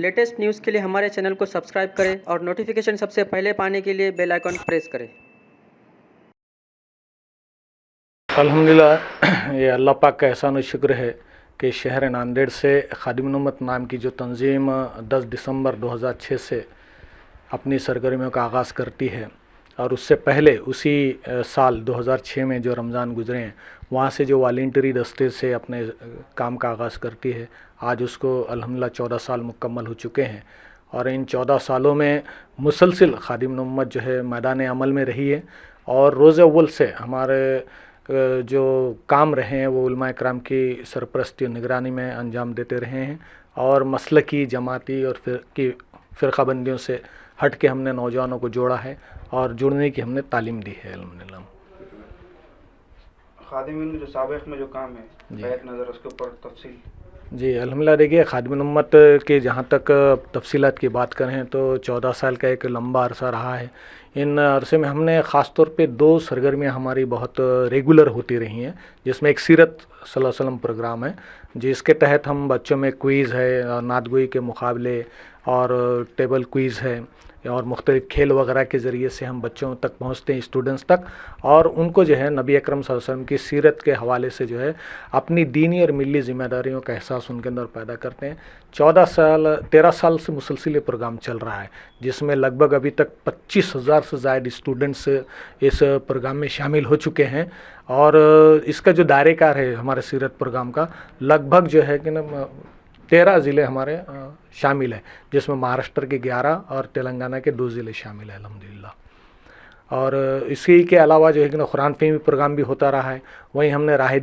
Latest news के लिए हमारे चैनल को सब्सक्राइब करें और नोटिफिकेशन सबसे पहले पाने के लिए बेल आइकन प्रेस करें। अल्हम्दुलिल्लाह, ये अल्लाह पाक का एहसान और शुक्र है कि शहर नांदेड़ से खादिम उम्मत नाम की जो तंजीम 10 दिसंबर 2006 से अपनी सरगर्मियों का आगाज़ करती है और उससे पहले उसी साल 2006 में जो रमज़ान गुजरे हैं वहाँ से जो वॉलंटरी दस्ते से अपने काम का आगाज़ करती है, आज उसको अल्हम्दुलिल्लाह 14 साल मुकम्मल हो चुके हैं। और इन 14 सालों में मुसलसिल खादिम उम्मत जो है मैदान अमल में रही है और रोज़ अव्वल से हमारे जो काम रहे हैं वो उलमा इकराम की सरपरस्ती और निगरानी में अंजाम देते रहे हैं और मसलकी जमाती और फ़िरक़ाबंदियों से हट के हमने नौजवानों को जोड़ा है और जुड़ने की हमने तालीम दी है। अल्हम्दुलिल्लाह खादिम जो साबिक़ में जो काम है बैक नज़र उसके ऊपर तफसील। जी अल्हम्दुलिल्लाह, देखिए खादिम उम्मत के जहाँ तक तफसीलात की बात करें तो 14 साल का एक लंबा अरसा रहा है। इन अरसे में हमने ख़ास तौर पे 2 सरगर्मियाँ हमारी बहुत रेगुलर होती रही हैं, जिसमें एक सीरत सल्लल्लाहु अलैहि वसल्लम प्रोग्राम है जिसके तहत हम बच्चों में क्विज़ है, नातगोई के मुकाबले और टेबल क्विज़ है और मुख्तलिफ़ खेल वगैरह के ज़रिए से हम बच्चों तक पहुँचते हैं, स्टूडेंट्स तक, और उनको जो है नबी अकरम सल्लल्लाहु अलैहि वसल्लम की सीरत के हवाले से जो है अपनी दीनी और मिली ज़िम्मेदारियों का एहसास उनके अंदर पैदा करते हैं। 13 साल से मुसलसिल ये प्रोग्राम चल रहा है जिसमें लगभग अभी तक 25,000 से ज़ायद स्टूडेंट्स इस प्रोग्राम में शामिल हो चुके हैं और इसका जो दायरेकार है हमारे सीरत प्रोग्राम का लगभग जो है कि ना 13 ज़िले हमारे शामिल हैं, जिसमें महाराष्ट्र के 11 और तेलंगाना के 2 ज़िले शामिल हैं अल्हम्दुलिल्लाह। और इसी के अलावा जो है कि ना कुरान फ़हमी प्रोग्राम भी होता रहा है। वहीं हमने राह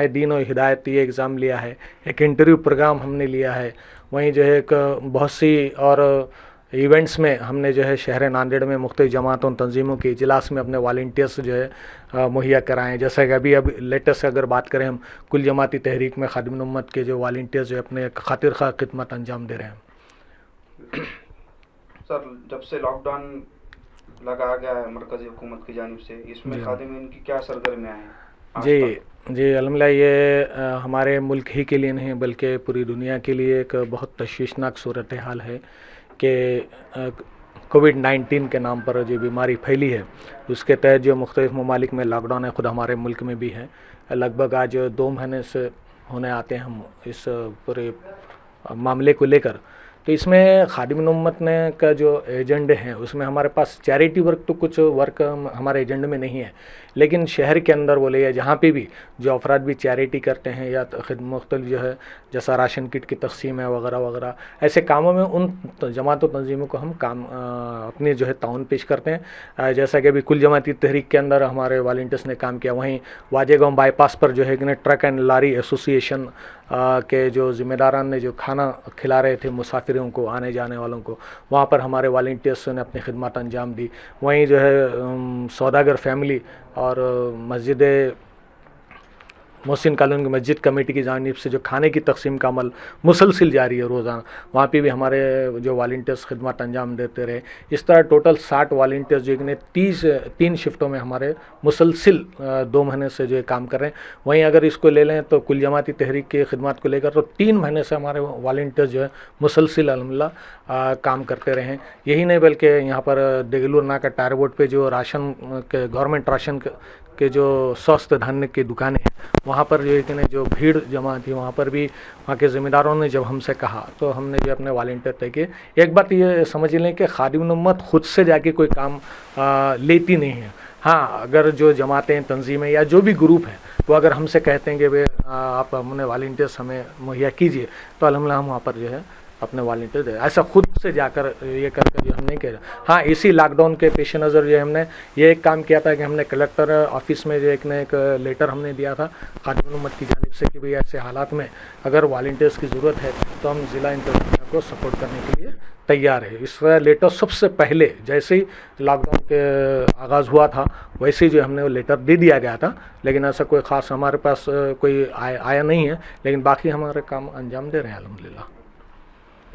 दीन और हिदायत ये एग्ज़ाम लिया है, एक इंटरव्यू प्रोग्राम हमने लिया है। वहीं जो है एक बहुत सी और इवेंट्स में हमने जो है शहर नांदेड़ में मुख्तलिफ़ जमातों तंजीमों के इजलास में अपने वॉलंटियर्स जो है मुहैया कराएँ। जैसा कि अब लेटेस्ट अगर बात करें हम कुल जमाती तहरीक में खादिम उम्मत के जो वॉलंटियर्स जो अपने खातिर खा खिदमत अंजाम दे रहे हैं। सर, जब से लॉकडाउन लगा गया है मरकज़ी हुकूमत की जानिब से, इसमें खादिमीन की क्या सरगर्मियाँ हैं? जी अल्हम्दुलिल्लाह, ये हमारे मुल्क ही के लिए नहीं बल्कि पूरी दुनिया के लिए एक बहुत तशवीशनाक सूरत हाल है कि कोविड-19 के नाम पर जो बीमारी फैली है उसके तहत जो मुख्तलिफ़ ममालिक में लॉकडाउन है, ख़ुद हमारे मुल्क में भी है। लगभग आज 2 महीने से होने आते हैं हम इस पूरे मामले को लेकर। तो इसमें खादिम उम्मत ने का जो एजेंडे हैं उसमें हमारे पास चैरिटी वर्क तो कुछ वर्क हमारे एजेंडे में नहीं है, लेकिन शहर के अंदर बोले या जहाँ पे भी जो अफराद भी चैरिटी करते हैं या मुख्तलिफ जो है जैसा राशन किट की तकसीम है वगैरह वगैरह, ऐसे कामों में उन जमात व तंजीमों को हम काम अपनी जो है ताउन पेश करते हैं। जैसा कि अभी कुल जमाती तहरीक के अंदर हमारे वॉलंटियर्स ने काम किया। वहीं वाजेगांव बाईपास पर जो है कि ट्रक एंड लारी एसोसिएशन के जो ज़िम्मेदारान ने जो खाना खिला रहे थे मुसाफिरों को, आने जाने वालों को, वहाँ पर हमारे वॉलंटियर्स ने अपनी खिदमत अंजाम दी। वहीं जो है सौदागर फैमिली और मस्जिद मोहसिन कॉलोनी की मस्जिद कमेटी की जानिब से जो खाने की तकसीम का अमल मुसलसिल जारी है रोज़ाना, वहाँ पे भी हमारे जो वॉलंटियर्स खिदमत अंजाम देते रहे। इस तरह टोटल 60 वॉलंटियर्स जो कि 3 शिफ्टों में हमारे मुसलसिल 2 महीने से जो है काम कर रहे हैं। वहीं अगर इसको ले लें तो कुल जमाती तहरीक की खिदमत को लेकर तो 3 महीने से हमारे वॉलंटियर्स जो है मुसलसिल अल्हम्दुलिल्लाह काम करते रहे हैं। यही नहीं बल्कि यहाँ पर देगलूर नाका टायर बोर्ड पर जो राशन के गवर्नमेंट राशन के जो स्वस्थ धान्य की दुकानें हैं वहाँ पर जो है कि जो भीड़ जमा थी वहाँ पर भी वहाँ के ज़िम्मेदारों ने जब हमसे कहा तो हमने जो अपने वॉलंटियर तय किए। एक बात ये समझ लें कि खादिम उम्मत खुद से जाके कोई काम लेती नहीं है। हाँ, अगर जो जमातें तंजीमें या जो भी ग्रुप हैं वो अगर हमसे कहते हैं कि भाई आप हमने वॉलंटियर्स हमें मुहैया कीजिए तो अल्हम्दुलिल्लाह हम वहाँ पर जो है अपने वॉलंटियर दे। ऐसा खुद से जाकर ये करके जो हम नहीं कह रहे। हाँ, इसी लॉकडाउन के पेश नज़र जो हमने ये एक काम किया था कि हमने कलेक्टर ऑफिस में जो एक लेटर हमने दिया था खादिम उम्मत की जानिब से कि भाई ऐसे हालात में अगर वॉलंटियर्स की ज़रूरत है तो हम ज़िला इंतज़ामिया को सपोर्ट करने के लिए तैयार है। इस लेटर सबसे पहले जैसे ही लॉकडाउन के आगाज़ हुआ था वैसे ही जो हमने वो लेटर दे दिया गया था, लेकिन ऐसा कोई ख़ास हमारे पास कोई आया नहीं है, लेकिन बाकी हमारे काम अंजाम दे रहे हैं अल्हम्दुलिल्लाह।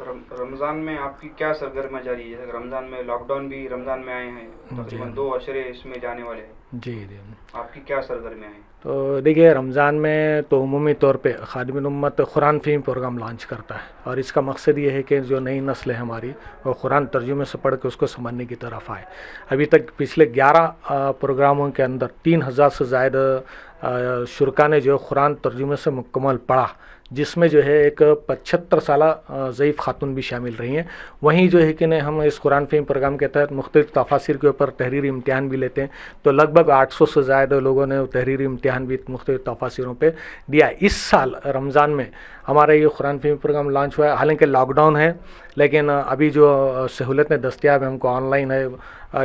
रमज़ान में आपकी क्या सरगर्मियाँ जारी है? रमज़ान में लॉकडाउन भी रमज़ान में आए हैं, तकरीबन 2 अशरे इसमें जाने वाले हैं, जी जी। आपकी क्या सरगर्मियाँ हैं? तो देखिए, रमज़ान में तो उमूमी तौर पे खादिमुल उम्मत कुरान फ़हीम प्रोग्राम लॉन्च करता है, और इसका मकसद ये है कि जो नई नस्ल है हमारी वो कुरान तर्जुमे से पढ़ के उसको समझने की तरफ आए। अभी तक पिछले 11 प्रोग्रामों के अंदर 3000 से ज़्यादा शुरका ने जो कुरान तर्जुमे से मुकम्मल पढ़ा, जिसमें जो है एक 75 साला ज़ईफ़ खातून भी शामिल रही हैं। वहीं जो है कि ने हम इस कुरान फ़हीम प्रोग्राम के तहत मुख्तलिफ़ तफासिर के ऊपर तहरीरी इम्तिहान भी लेते हैं, तो लगभग 800 से ज़्यादा लोगों ने तहरीरी इम्तिहान भी मुख्तलिफ़ तफासिरों पे दिया। इस साल रमज़ान में हमारा ये कुरान फ़हीम प्रोग्राम लॉन्च हुआ है। हालांकि लॉकडाउन है, लेकिन अभी जो सहूलतें दस्तियाब हैं, हमको ऑनलाइन है,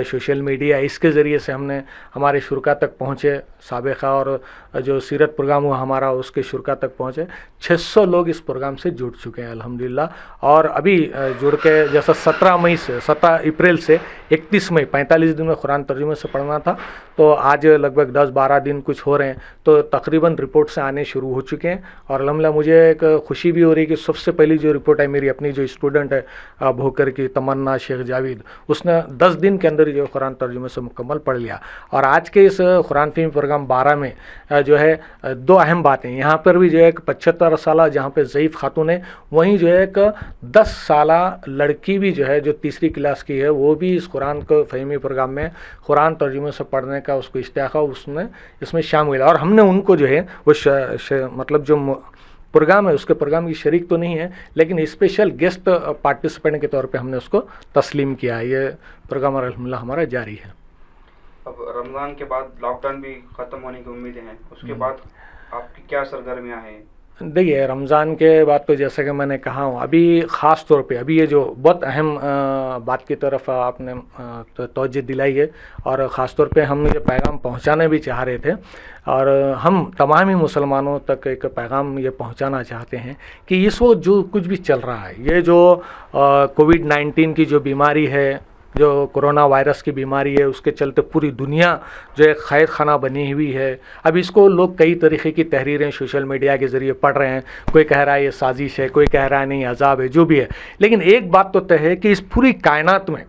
सोशल मीडिया, इसके ज़रिए से हमने हमारे शुरका तक पहुँचे, साबिक़ा और जो सीरत प्रोग्राम हुआ हमारा उसके शुरका तक पहुँचे। 600 लोग इस प्रोग्राम से जुड़ चुके हैं अल्हम्दुलिल्लाह। और अभी जुड़ के जैसा 17 अप्रैल से 31 मई 45 दिन में कुरान तर्जुमे से पढ़ना था, तो आज लगभग 10-12 दिन कुछ हो रहे हैं, तो तकरीबन रिपोर्ट से आने शुरू हो चुके हैं। और अल्हम्दुलिल्लाह मुझे एक खुशी भी हो रही है कि सबसे पहली जो रिपोर्ट है मेरी अपनी जो स्टूडेंट है भोकर की तमन्ना शेख जावेद, उसने 10 दिन के अंदर जो कुरान तर्जुमे से मुकम्मल पढ़ लिया। और आज के इस कुरान फ़हीम प्रोग्राम 12 में जो है 2 अहम बातें, यहाँ पर भी जो है एक 75 साला जहाँ पे ज़ईफ़ खातून है, वहीं जो है एक 10 साला लड़की भी जो है जो 3री क्लास की है, वो भी इस कुरान को फ़हीमी प्रोग्राम में कुरान तर्जुमे से पढ़ने का उसको इश्तियाक़ उसने इसमें शामिल। और हमने उनको जो है वो मतलब जो प्रोग्राम है उसके प्रोग्राम की शरीक तो नहीं है, लेकिन स्पेशल गेस्ट पार्टिसिपेंट के तौर पे हमने उसको तस्लीम किया है। ये प्रोग्राम अल्हम्दुलिल्लाह हमारा जारी है। अब रमज़ान के बाद लॉकडाउन भी ख़त्म होने की उम्मीदें हैं, उसके बाद आपकी क्या सरगर्मियाँ हैं? देखिए, रमज़ान के बाद तो जैसे कि मैंने कहा हूँ, अभी ख़ास तौर पे अभी ये जो बहुत अहम बात की तरफ आपने तवज्जो दिलाई है, और ख़ास तौर पे हम ये पैगाम पहुँचाने भी चाह रहे थे, और हम तमाम ही मुसलमानों तक एक पैगाम ये पहुँचाना चाहते हैं कि इस वक्त जो कुछ भी चल रहा है, ये जो कोविड-19 की जो बीमारी है, जो कोरोना वायरस की बीमारी है, उसके चलते पूरी दुनिया जो एक कैद खाना बनी हुई है। अब इसको लोग कई तरीक़े की तहरीरें सोशल मीडिया के ज़रिए पढ़ रहे हैं, कोई कह रहा है ये साजिश है, कोई कह रहा है नहीं अजाब है, जो भी है। लेकिन एक बात तो तय है कि इस पूरी कायनात में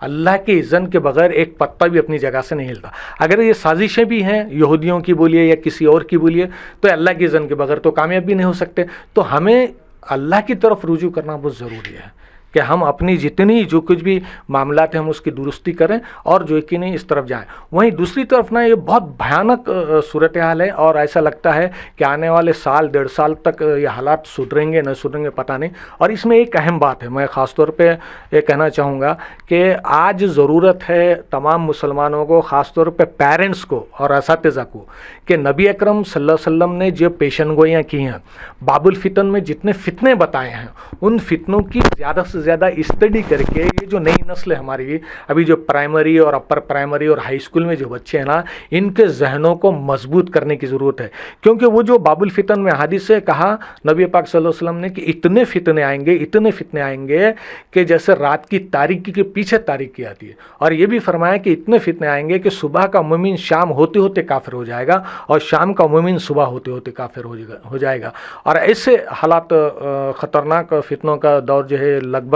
अल्लाह के इज़्ज़न के बगैर एक पत्ता भी अपनी जगह से नहीं हिलता। अगर ये साजिशें भी हैं यहूदियों की बोलिए या किसी और की बोलिए, तो अल्लाह के इज़्ज़न के बगैर तो कामयाब भी नहीं हो सकते। तो हमें अल्लाह की तरफ रुजू करना बहुत ज़रूरी है कि हम अपनी जितनी जो कुछ भी मामलात हैं हम उसकी दुरुस्ती करें, और जो कि नहीं इस तरफ जाएं। वहीं दूसरी तरफ ना ये बहुत भयानक सूरत हाल है, और ऐसा लगता है कि आने वाले साल 1.5 साल तक ये हालात सुधरेंगे न सुधरेंगे पता नहीं। और इसमें एक अहम बात है, मैं ख़ास तौर पे ये कहना चाहूँगा कि आज ज़रूरत है तमाम मुसलमानों को, ख़ास तौर पे पेरेंट्स को और असातिज़ा को, कि नबी अकरम सल्लल्लाहु अलैहि वसल्लम ने जो पेशनगोइयाँ की हैं, बाबुल फितन में जितने फितने बताए हैं, उन फितनों की ज़्यादा से ज़्यादा स्टडी करके ये जो नई नस्ल है हमारी, अभी जो प्राइमरी और अपर प्राइमरी और हाई स्कूल में जो बच्चे हैं ना, इनके जहनों को मजबूत करने की ज़रूरत है। क्योंकि वो जो बाबुल फितन में हदीस से कहा नबी पाक सल्लल्लाहु अलैहि वसल्लम ने कि इतने फितने आएंगे कि जैसे रात की तारीकी के पीछे तारीकी आती है। और ये भी फरमाया कि इतने फितने आएंगे कि सुबह का मोमिन शाम होते होते काफिर हो जाएगा, और शाम का मोमिन सुबह होते होते काफिर हो जाएगा। और ऐसे हालात ख़तरनाक फितनों का दौर जो है लगभग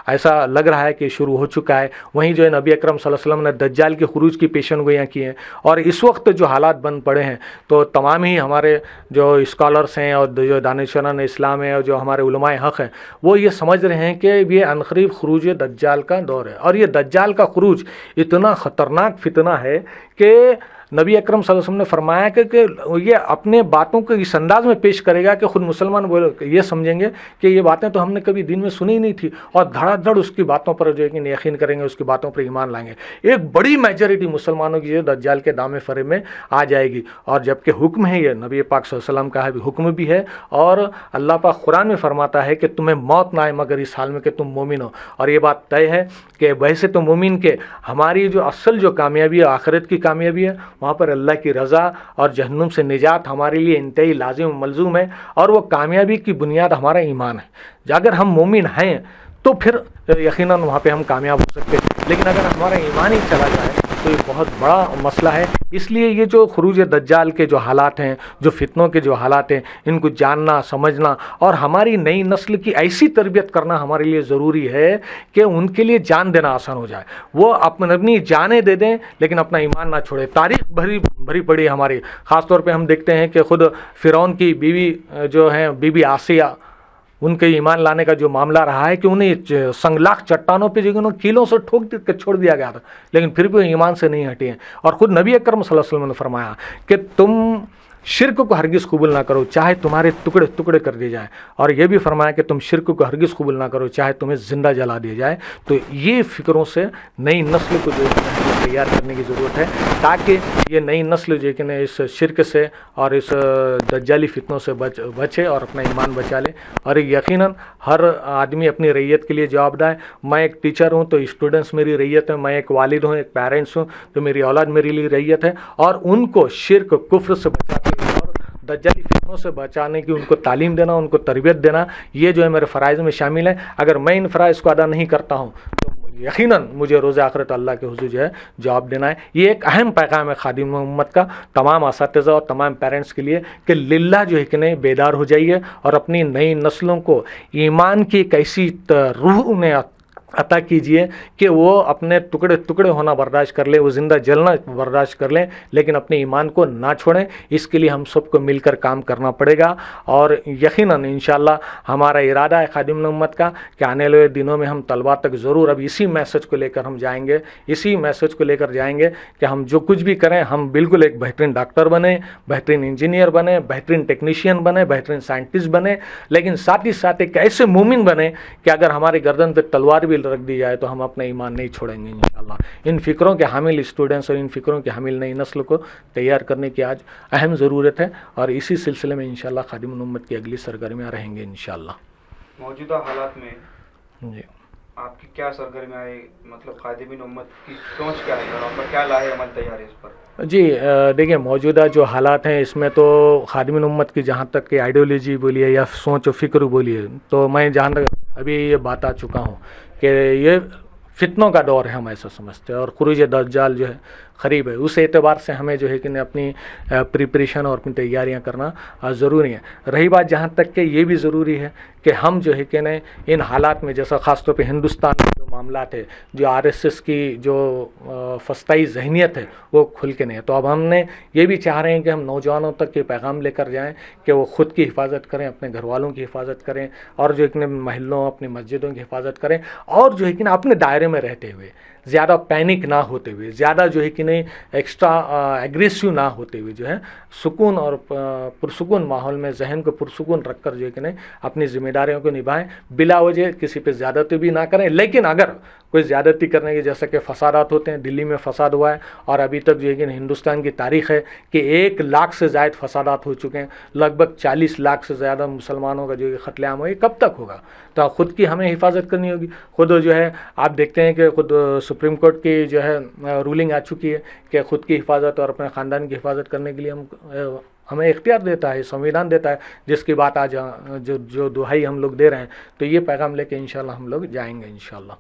ऐसा लग रहा है कि शुरू हो चुका है। वहीं जो है नबी अकरम सल्लल्लाहु अलैहि वसल्लम ने दज्जाल के खुरूज की पेशनगोइयाँ की हैं, और इस वक्त जो हालात बन पड़े हैं, तो तमाम ही हमारे जो स्कॉलर्स हैं और जो दानिशवान इस्लाम है और जो हमारे उलमाए हक़ हैं, वो ये समझ रहे हैं कि ये अनक़रीब खुरूज दज्जाल का दौर है। और ये दज्जाल का खुरूज इतना ख़तरनाक फितना है कि नबी अकरम सल्लल्लाहु अलैहि वसल्लम ने फरमाया कि ये अपने बातों को इस अंदाज में पेश करेगा कि खुद मुसलमान ये समझेंगे कि ये बातें तो हमने कभी दिन में सुनी ही नहीं थी, और धड़ाधड़ उसकी बातों पर जो है कि यकीन करेंगे, उसकी बातों पर ईमान लाएंगे। एक बड़ी मेजॉरिटी मुसलमानों की जो दज्जाल के दामे फरे में आ जाएगी। और जबकि हुक्म है, ये नबी पाक सल्लल्लाहु अलैहि वसल्लम का है, हुक्म भी है, और अल्लाह पाक कुरान में फरमाता है कि तुम्हें मौत ना आए मगर इस हाल में कि तुम मोमिन हो। और ये बात तय है कि वैसे तो मोमिन के हमारी जो असल जो कामयाबी है, आखिरत की कामयाबी है, वहाँ पर अल्लाह की रज़ा और जहन्नुम से निजात हमारे लिए इंतही लाजिम मलजूम है। और वो कामयाबी की बुनियाद हमारा ईमान है। अगर हम मोमिन हैं तो फिर यकीनन वहाँ पे हम कामयाब हो सकते हैं। लेकिन अगर हमारा ईमान ही चला जाए تو یہ بہت بڑا مسئلہ ہے. اس لیے یہ جو خروج دجال کے جو حالات ہیں, جو فتنوں کے جو حالات ہیں, ان کو جاننا, سمجھنا اور ہماری نئی نسل کی ایسی تربیت کرنا ہمارے لیے ضروری ہے کہ ان کے لیے جان دینا آسان ہو جائے. وہ اپنی جانیں دے دیں لیکن اپنا ایمان نہ چھوڑے. تاریخ بھری پڑی ہے ہماری. خاص طور پہ ہم دیکھتے ہیں کہ خود فرعون کی بیوی جو ہیں, بی بی آسیہ, ان کے ایمان لانے کا جو معاملہ رہا ہے کہ انہیں سنگلاخ چٹانوں پہ جو انہوں کیلوں سے ٹھوک کے چھوڑ دیا گیا تھا, لیکن پھر بھی وہ ایمان سے نہیں ہٹے ہیں. اور خود نبی اکرم صلی اللہ علیہ وسلم نے فرمایا کہ تم شرک کو ہرگز قبول نہ کرو چاہے تمہارے ٹکڑے ٹکڑے کر دیے جائیں, اور یہ بھی فرمایا کہ تم شرک کو ہرگز قبول نہ کرو چاہے تمہیں زندہ جلا دیا جائے. تو یہ فکروں سے نئی نسل کو جو تیار کرنے کی ضرورت ہے تاکہ یہ نئی نسل جو کہ اس شرک سے اور اس دجالی فتنوں سے بچے اور اپنا ایمان بچا لے. اور یقیناً ہر آدمی اپنی ریت کے لیے جوابدار ہے. میں ایک ٹیچر ہوں تو اسٹوڈنٹس میری ریت ہے, میں ایک والد ہوں, ایک پیرنٹس ہوں تو میری اولاد میری لیے ریت ہے, اور ان کو شرک کفر سے بچاتے اور دجالی فتنوں سے بچانے کی ان کو تعلیم دینا, ان کو تربیت دینا, یہ جو ہے میرے فرائض میں شامل ہے. اگر میں ان فرائض کو ادا نہیں کرتا ہوں تو یقیناً مجھے روز آخرت اللہ کے حضور جو ہے جواب دینا ہے. یہ ایک اہم پیغام ہے خادم امت کا تمام اساتذہ اور تمام پیرنٹس کے لیے کہ للہ جو ہے کہ نہیں بیدار ہو جائیے اور اپنی نئی نسلوں کو ایمان کی ایک ایسی روح انہیں عطا کیجئے کہ وہ اپنے ٹکڑے ٹکڑے ہونا برداشت کر لیں, وہ زندہ جلنا برداشت کر لیں, لیکن اپنے ایمان کو نہ چھوڑیں. اس کے لیے ہم سب کو مل کر کام کرنا پڑے گا. اور یقیناً انشاءاللہ ہمارا ارادہ ہے خادم امت کا کہ آنے والے دنوں میں ہم طلباء تک ضرور اب اسی میسج کو لے کر ہم جائیں گے, اسی میسج کو لے کر جائیں گے کہ ہم جو کچھ بھی کریں ہم بالکل ایک بہترین ڈاکٹر بنیں, بہترین انجینئر بنیں, بہترین ٹیکنیشین بنیں, بہترین سائنٹسٹ بنیں, لیکن ساتھ ہی ساتھ ایک ایسے مومن بنیں کہ اگر ہماری گردن پہ تلوار بھی رکھ دی جائے تو ہم اپنا ایمان نہیں چھوڑیں گے انشاءاللہ. ان فکروں کے حامل اسٹوڈنٹس اور ان فکروں کے حامل نئی نسل کو تیار کرنے کی آج اہم ضرورت ہے, اور اسی سلسلے میں انشاءاللہ خادم امت کی اگلی سرگرمیاں رہیں گے انشاءاللہ. موجودہ حالات میں جی آپ کی کیا سرگرمیاں ہے, مطلب خادمین امت کی سوچ کیا ہے اور آپ کا کیا لاہے عمل تیار ہے اس پر؟ جی دیکھیں موجودہ جو حالات ہیں اس میں تو خادمین امت کی جہاں تک کہ آئیڈیالوجی بولیے یا سوچ و فکر بولیے, تو میں جہاں تک ابھی یہ بات آ چکا ہوں کہ یہ فتنوں کا دور ہے ہم ایسا سمجھتے ہیں, اور خروج دجال جو ہے قریب ہے. اس اعتبار سے ہمیں جو ہے کہ اپنی پریپریشن اور اپنی تیاریاں کرنا ضروری ہے. رہی بات جہاں تک کہ یہ بھی ضروری ہے کہ ہم جو ہے کہ ان حالات میں جیسا خاص طور پہ ہندوستان میں جو معاملات ہے, جو RSS کی جو فسطائی ذہنیت ہے وہ کھل کے نہیں ہے, تو اب ہم نے یہ بھی چاہ رہے ہیں کہ ہم نوجوانوں تک یہ پیغام لے کر جائیں کہ وہ خود کی حفاظت کریں, اپنے گھر والوں کی حفاظت کریں, اور جو ہے محلوں اپنی مسجدوں کی حفاظت کریں, اور جو ہے کہ اپنے دائرے میں رہتے ہوئے زیادہ پینک نہ ہوتے ہوئے, زیادہ جو ہے کہ ایکسٹرا ایگریسو نہ ہوتے ہوئے جو ہے سکون اور پرسکون ماحول میں ذہن کو پرسکون رکھ کر جو ہے کہ اپنی ذمہ داریوں کو نبھائیں, بلا وجہ کسی پہ زیادتی بھی نہ کریں. لیکن اگر کوئی زیادتی کرنے کی جیسا کہ فسادات ہوتے ہیں, دلی میں فساد ہوا ہے اور ابھی تک جو ہے کہ ہندوستان کی تاریخ ہے کہ 1 لاکھ سے زائد فسادات ہو چکے ہیں, لگ بھگ 40 لاکھ سے زیادہ مسلمانوں کا جو قتل عام ہوا, یہ کب تک ہوگا؟ تو خود کی ہمیں حفاظت کرنی ہوگی. خود جو ہے آپ دیکھتے ہیں کہ خود سپریم کورٹ کی جو ہے رولنگ آ چکی ہے کہ خود کی حفاظت اور اپنے خاندان کی حفاظت کرنے کے لیے ہمیں اختیار دیتا ہے, سنویدھان دیتا ہے, جس کی بات آج جو دہائی ہم لوگ دے رہے ہیں. تو یہ پیغام لے کے انشاءاللہ ہم لوگ جائیں گے انشاءاللہ.